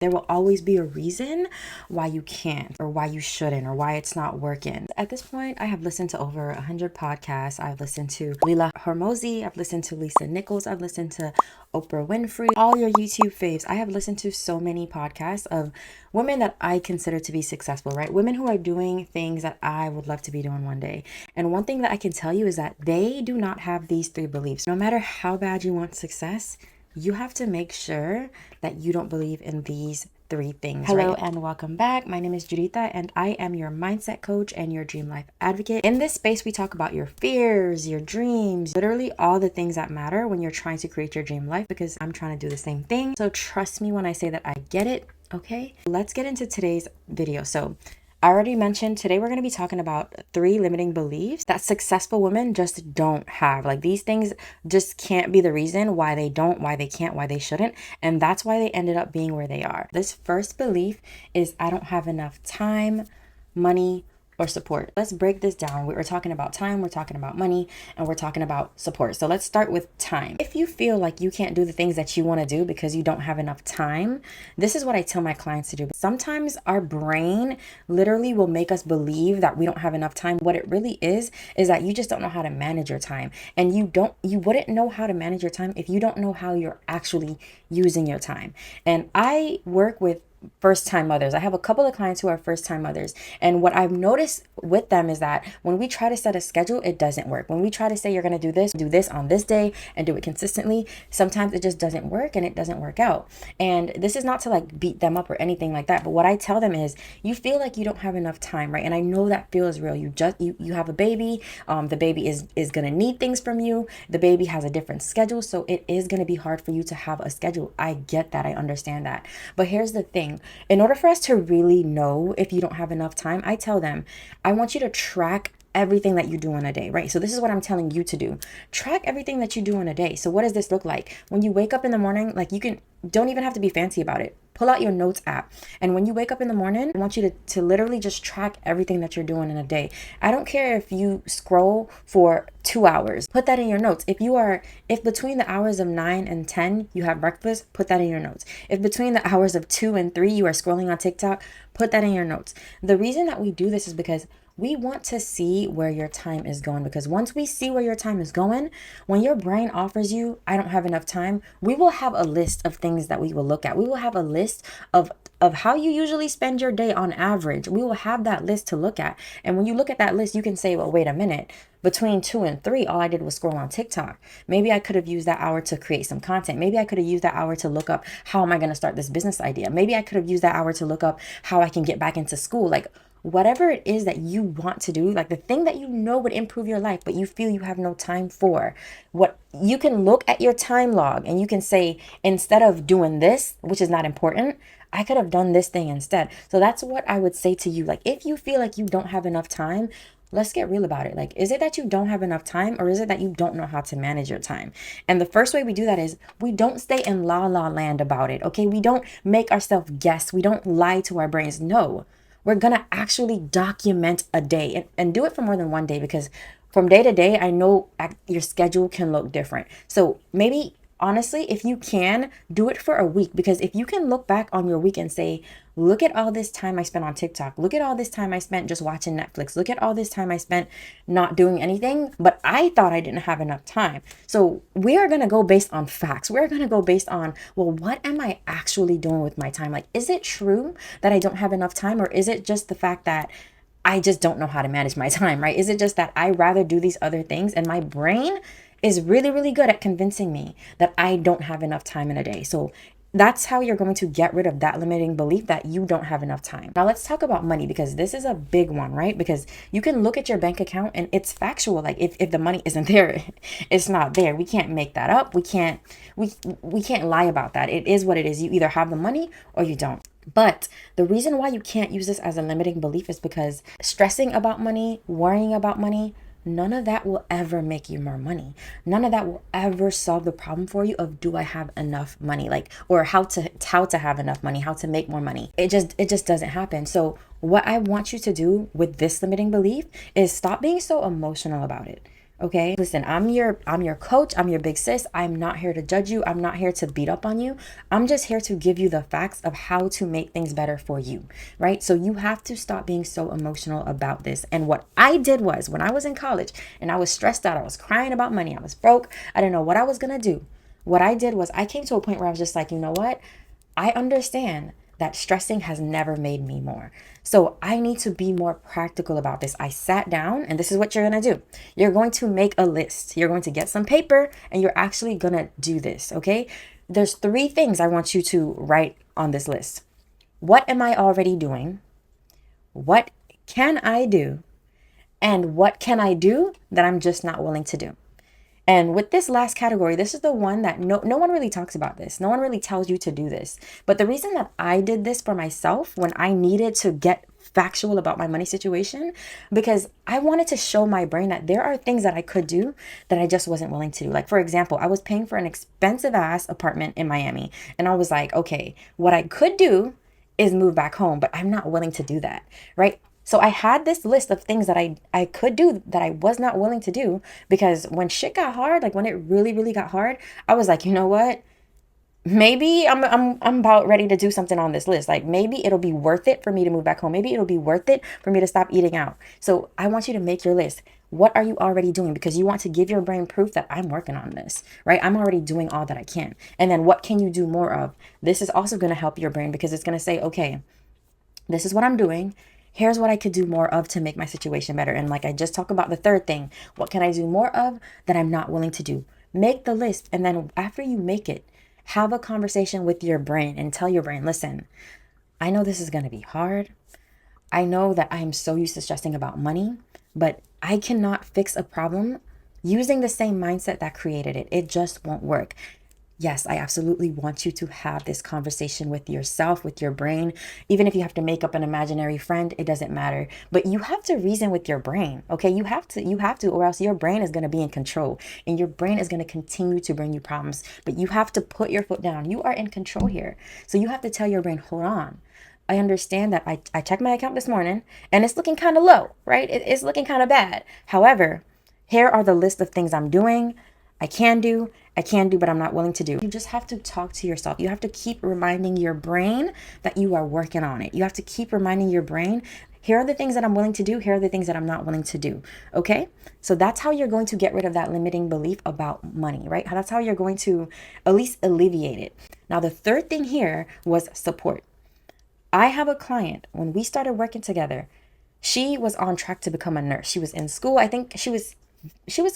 There will always be a reason why you can't or why you shouldn't or why it's not working. At this point, I have listened to over 100 podcasts. I've listened to Lila Hormozi. I've listened to Lisa Nichols. I've listened to Oprah Winfrey, all your YouTube faves. I have listened to so many podcasts of women that I consider to be successful, right? Women who are doing things that I would love to be doing one day. And one thing that I can tell you is that they do not have these 3 beliefs. No matter how bad you want success, you have to make sure that you don't believe in these 3 things. Hello and welcome back. My name is Juditha and I am your mindset coach and your dream life advocate. In this space, we talk about your fears, your dreams, literally all the things that matter when you're trying to create your dream life, because I'm trying to do the same thing. So trust me when I say that I get it. Okay, let's get into today's video. So I already mentioned today we're going to be talking about 3 limiting beliefs that successful women just don't have. Like, these things just can't be the reason why they don't, why they can't, why they shouldn't. And that's why they ended up being where they are. This first belief is I don't have enough time, money, or support. Let's break this down. We're talking about time, we're talking about money, and we're talking about support. So let's start with time. If you feel like you can't do the things that you want to do because you don't have enough time, this is what I tell my clients to do. Sometimes our brain literally will make us believe that we don't have enough time. What it really is that you just don't know how to manage your time. And you wouldn't know how to manage your time if you don't know how you're actually using your time. And I work with first-time mothers. I have a couple of clients who are first-time mothers. And what I've noticed with them is that when we try to set a schedule, it doesn't work. When we try to say you're going to do this on this day and do it consistently, sometimes it just doesn't work and it doesn't work out. And this is not to like beat them up or anything like that. But what I tell them is you feel like you don't have enough time, right? And I know that feels real. You have a baby. The baby is going to need things from you. The baby has a different schedule. So it is going to be hard for you to have a schedule. I get that. I understand that. But here's the thing. In order for us to really know if you don't have enough time, I tell them, I want you to track everything that you do in a day, right? So this is what I'm telling you to do. Track everything that you do in a day. So what does this look like? When you wake up in the morning, like don't even have to be fancy about it. Pull out your notes app. And when you wake up in the morning, I want you to literally just track everything that you're doing in a day. I don't care if you scroll for 2 hours. Put that in your notes. If between the hours of 9 and 10 you have breakfast, put that in your notes. If between the hours of 2 and 3 you are scrolling on TikTok, put that in your notes. The reason that we do this is because we want to see where your time is going, because once we see where your time is going, when your brain offers you, I don't have enough time, we will have a list of things that we will look at. We will have a list of how you usually spend your day on average. We will have that list to look at. And when you look at that list, you can say, well, wait a minute. Between 2 and 3, all I did was scroll on TikTok. Maybe I could have used that hour to create some content. Maybe I could have used that hour to look up how am I going to start this business idea. Maybe I could have used that hour to look up how I can get back into school. Like, whatever it is that you want to do, like the thing that you know would improve your life, but you feel you have no time for, what you can look at your time log and you can say, instead of doing this, which is not important, I could have done this thing instead. So that's what I would say to you. Like, if you feel like you don't have enough time, let's get real about it. Like, is it that you don't have enough time, or is it that you don't know how to manage your time? And the first way we do that is we don't stay in la la land about it. Okay. We don't make ourselves guess. We don't lie to our brains. No, we're going to actually document a day and do it for more than one day, because from day to day, I know your schedule can look different. So maybe honestly, if you can, do it for a week, because if you can look back on your week and say, look at all this time I spent on TikTok. Look at all this time I spent just watching Netflix. Look at all this time I spent not doing anything, but I thought I didn't have enough time. So we are going to go based on facts. We're going to go based on, well, what am I actually doing with my time? Like, is it true that I don't have enough time, or is it just the fact that I just don't know how to manage my time, right? Is it just that I rather do these other things and my brain is really, really good at convincing me that I don't have enough time in a day? So that's how you're going to get rid of that limiting belief that you don't have enough time. Now let's talk about money, because this is a big one, right? Because you can look at your bank account and it's factual. Like, if the money isn't there, it's not there. We can't make that up. We can't lie about that. It is what it is. You either have the money or you don't. But the reason why you can't use this as a limiting belief is because stressing about money, worrying about money, none of that will ever make you more money. None of that will ever solve the problem for you of, do I have enough money? Like, or how to have enough money, how to make more money. It just doesn't happen. So what I want you to do with this limiting belief is stop being so emotional about it. Okay, listen, I'm your coach, I'm your big sis. I'm not here to judge you. I'm not here to beat up on you. I'm just here to give you the facts of how to make things better for you, right? So you have to stop being so emotional about this. And what I did was, when I was in college and I was stressed out, I was crying about money, I was broke, I didn't know what I was gonna do. What I did was I came to a point where I was just like, you know what? I understand that stressing has never made me more. So I need to be more practical about this. I sat down, and this is what you're going to do. You're going to make a list. You're going to get some paper and you're actually going to do this, okay? There's 3 things I want you to write on this list. What am I already doing? What can I do? And what can I do that I'm just not willing to do? And with this last category, this is the one that no one really talks about this. No one really tells you to do this. But the reason that I did this for myself when I needed to get factual about my money situation, because I wanted to show my brain that there are things that I could do that I just wasn't willing to do. Like, for example, I was paying for an expensive ass apartment in Miami. And I was like, okay, what I could do is move back home, but I'm not willing to do that, right? So I had this list of things that I could do that I was not willing to do, because when shit got hard, like when it really, really got hard, I was like, you know what? Maybe I'm about ready to do something on this list. Like, maybe it'll be worth it for me to move back home. Maybe it'll be worth it for me to stop eating out. So I want you to make your list. What are you already doing? Because you want to give your brain proof that I'm working on this, right? I'm already doing all that I can. And then what can you do more of? This is also going to help your brain, because it's going to say, okay, this is what I'm doing. Here's what I could do more of to make my situation better. And like I just talked about the 3rd thing, what can I do more of that I'm not willing to do? Make the list. And then after you make it, have a conversation with your brain and tell your brain, listen, I know this is going to be hard. I know that I'm so used to stressing about money, but I cannot fix a problem using the same mindset that created it. It just won't work. Yes, I absolutely want you to have this conversation with yourself, with your brain. Even if you have to make up an imaginary friend, it doesn't matter. But you have to reason with your brain, okay? You have to, or else your brain is going to be in control and your brain is going to continue to bring you problems. But you have to put your foot down. You are in control here. So you have to tell your brain, hold on. I understand that I checked my account this morning and it's looking kind of low, right? It's looking kind of bad. However, here are the list of things I'm doing. I can do, but I'm not willing to do. You just have to talk to yourself. You have to keep reminding your brain that you are working on it. You have to keep reminding your brain, here are the things that I'm willing to do. Here are the things that I'm not willing to do. Okay? So that's how you're going to get rid of that limiting belief about money, right? That's how you're going to at least alleviate it. Now, the 3rd thing here was support. I have a client, when we started working together, she was on track to become a nurse. She was in school. I think she was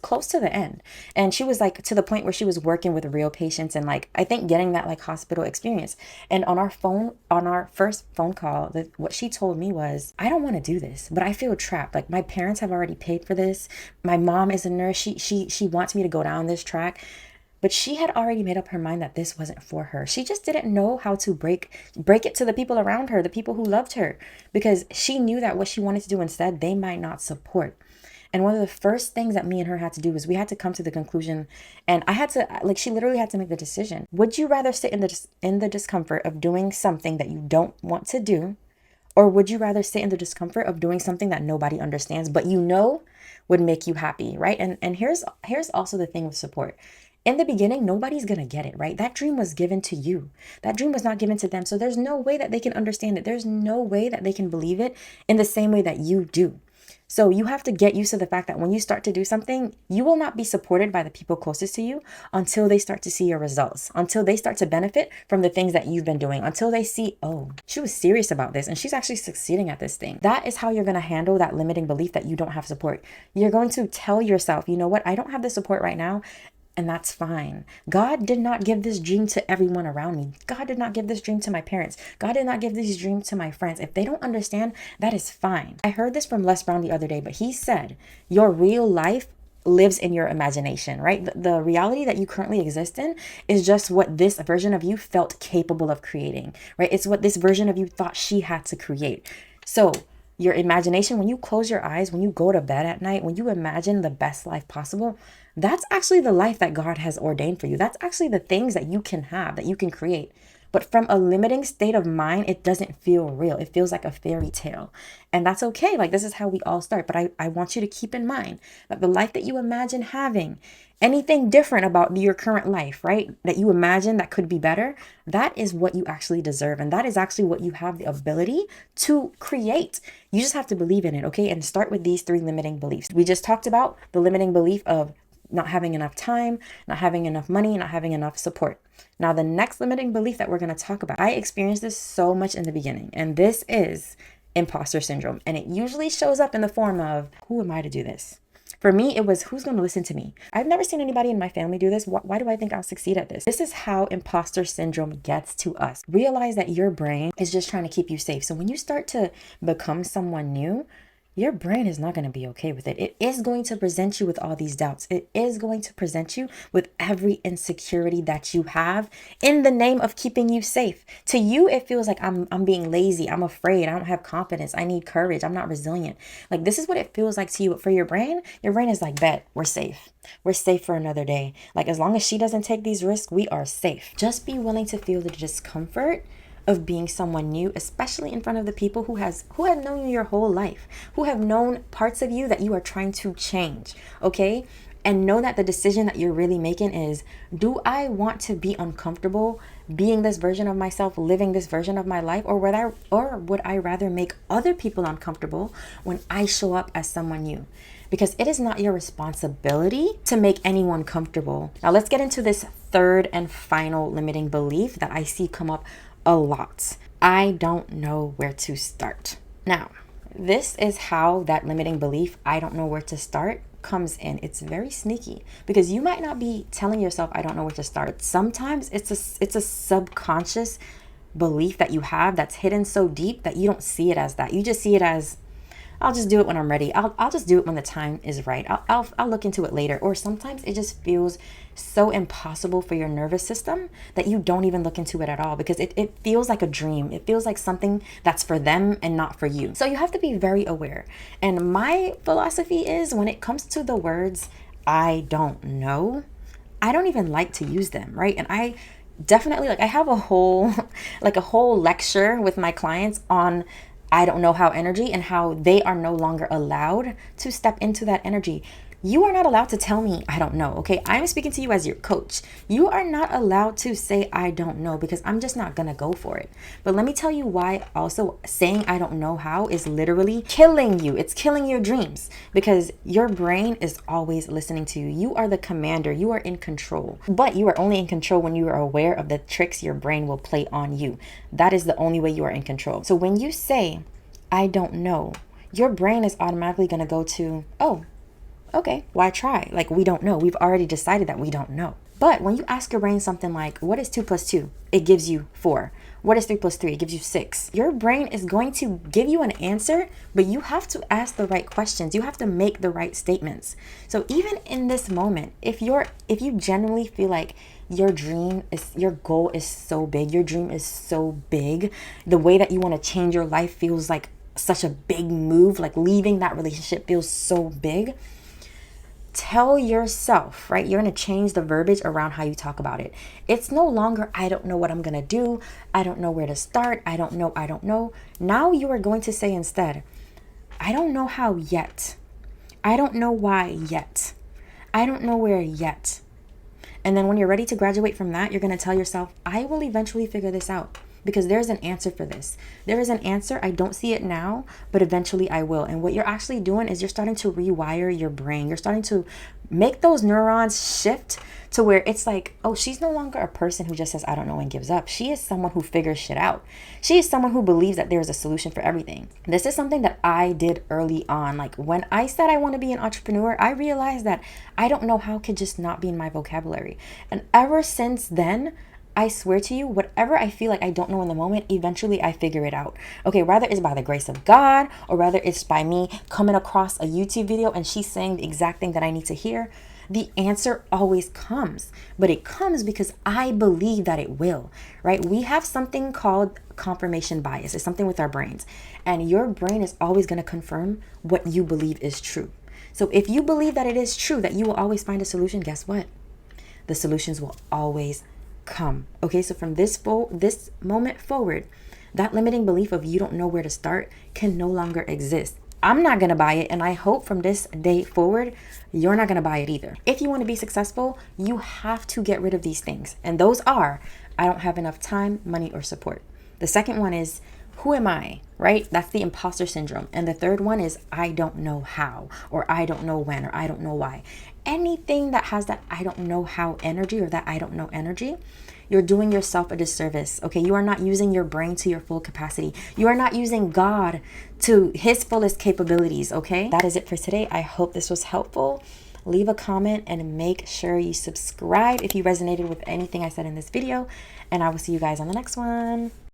close to the end, and she was like to the point where she was working with real patients and like I think getting that like hospital experience. And on our first phone call, what she told me was, I don't want to do this, but I feel trapped. Like, my parents have already paid for this. My mom is a nurse. She wants me to go down this track. But she had already made up her mind that this wasn't for her. She just didn't know how to break it to the people around her, the people who loved her, because she knew that what she wanted to do instead, they might not support. And one of the first things that me and her had to do was we had to come to the conclusion, and I had to, like, she literally had to make the decision. Would you rather sit in the discomfort of doing something that you don't want to do, or would you rather sit in the discomfort of doing something that nobody understands, but you know would make you happy, right? And here's also the thing with support. In the beginning, nobody's going to get it, right? That dream was given to you. That dream was not given to them. So there's no way that they can understand it. There's no way that they can believe it in the same way that you do. So you have to get used to the fact that when you start to do something, you will not be supported by the people closest to you until they start to see your results, until they start to benefit from the things that you've been doing, until they see, oh, she was serious about this and she's actually succeeding at this thing. That is how you're going to handle that limiting belief that you don't have support. You're going to tell yourself, you know what, I don't have the support right now. And that's fine. God did not give this dream to everyone around me. God did not give this dream to my parents. God did not give this dream to my friends. If they don't understand, that is fine. I heard this from Les Brown the other day, but he said, your real life lives in your imagination, right? The reality that you currently exist in is just what this version of you felt capable of creating, right? It's what this version of you thought she had to create. So your imagination, when you close your eyes, when you go to bed at night, when you imagine the best life possible, that's actually the life that God has ordained for you. That's actually the things that you can have, that you can create. But from a limiting state of mind, it doesn't feel real. It feels like a fairy tale. And that's okay. Like, this is how we all start. But I want you to keep in mind that the life that you imagine having, anything different about your current life, right, that you imagine that could be better, that is what you actually deserve. And that is actually what you have the ability to create. You just have to believe in it, okay? And start with these 3 limiting beliefs. We just talked about the limiting belief of not having enough time, not having enough money, not having enough support. Now, the next limiting belief that we're going to talk about, I experienced this so much in the beginning, and this is imposter syndrome. And it usually shows up in the form of, who am I to do this? For me, it was, who's going to listen to me? I've never seen anybody in my family do this. Why do I think I'll succeed at this? This is how imposter syndrome gets to us. Realize that your brain is just trying to keep you safe. So when you start to become someone new, your brain is not going to be okay with it. It is going to present you with all these doubts. It is going to present you with every insecurity that you have in the name of keeping you safe. To you, it feels like I'm being lazy. I'm afraid. I don't have confidence. I need courage. I'm not resilient. Like, this is what it feels like to you. But for your brain is like, bet, we're safe. We're safe for another day. Like, as long as she doesn't take these risks, we are safe. Just be willing to feel the discomfort of being someone new, especially in front of the people who have known you your whole life, who have known parts of you that you are trying to change, okay? And know that the decision that you're really making is, do I want to be uncomfortable being this version of myself, living this version of my life, or would I rather make other people uncomfortable when I show up as someone new? Because it is not your responsibility to make anyone comfortable. Now, let's get into this third and final limiting belief that I see come up a lot. I don't know where to start. Now, this is how that limiting belief, I don't know where to start, comes in. It's very sneaky because you might not be telling yourself, I don't know where to start. Sometimes it's a subconscious belief that you have that's hidden so deep that you don't see it as that. You just see it as, I'll just do it when I'm ready. I'll just do it when the time is right. I'll look into it later. Or sometimes it just feels so impossible for your nervous system that you don't even look into it at all because it feels like a dream. It feels like something that's for them and not for you. So you have to be very aware. And my philosophy is, when it comes to the words, I don't know, I don't even like to use them, right? And I definitely, I have a whole lecture with my clients on I don't know how energy and how they are no longer allowed to step into that energy. You are not allowed to tell me I don't know, okay? I'm speaking to you as your coach. You are not allowed to say I don't know because I'm just not gonna go for it. But let me tell you why also saying I don't know how is literally killing you. It's killing your dreams because your brain is always listening to you. You are the commander. You are in control. But you are only in control when you are aware of the tricks your brain will play on you. That is the only way you are in control. So when you say I don't know, your brain is automatically gonna go to, oh, okay, why try? Like, we don't know. We've already decided that we don't know. But when you ask your brain something like, what is 2 plus 2? It gives you 4. What is 3 plus 3? It gives you 6. Your brain is going to give you an answer, but you have to ask the right questions. You have to make the right statements. So even in this moment, if you genuinely feel like your goal is so big, your dream is so big, the way that you want to change your life feels like such a big move, like leaving that relationship feels so big, tell yourself, right? You're going to change the verbiage around how you talk about it. It's no longer, I don't know what I'm going to do. I don't know where to start. I don't know. Now you are going to say instead, I don't know how yet. I don't know why yet. I don't know where yet. And then when you're ready to graduate from that, you're going to tell yourself, I will eventually figure this out. Because there's an answer for this. There is an answer. I don't see it now, but eventually I will. And what you're actually doing is you're starting to rewire your brain. You're starting to make those neurons shift to where it's like, oh, she's no longer a person who just says, I don't know, and gives up. She is someone who figures shit out. She is someone who believes that there is a solution for everything. This is something that I did early on. Like when I said I want to be an entrepreneur, I realized that I don't know how could just not be in my vocabulary. And ever since then, I swear to you, whatever I feel like I don't know in the moment, eventually I figure it out. Okay, whether it's by the grace of God or whether it's by me coming across a YouTube video and she's saying the exact thing that I need to hear, the answer always comes. But it comes because I believe that it will, right? We have something called confirmation bias. It's something with our brains. And your brain is always going to confirm what you believe is true. So if you believe that it is true, that you will always find a solution, guess what? The solutions will always come. Okay, so from this moment forward, that limiting belief of you don't know where to start can no longer exist. I'm not going to buy it, and I hope from this day forward, you're not going to buy it either. If you want to be successful, you have to get rid of these things. And those are, I don't have enough time, money, or support. The second one is, who am I, right? That's the imposter syndrome. And the third one is, I don't know how, or I don't know when, or I don't know why. Anything that has that I don't know how energy, or that I don't know energy, you're doing yourself a disservice, okay? You are not using your brain to your full capacity. You are not using God to his fullest capabilities, okay? That is it for today. I hope this was helpful. Leave a comment and make sure you subscribe if you resonated with anything I said in this video. And I will see you guys on the next one.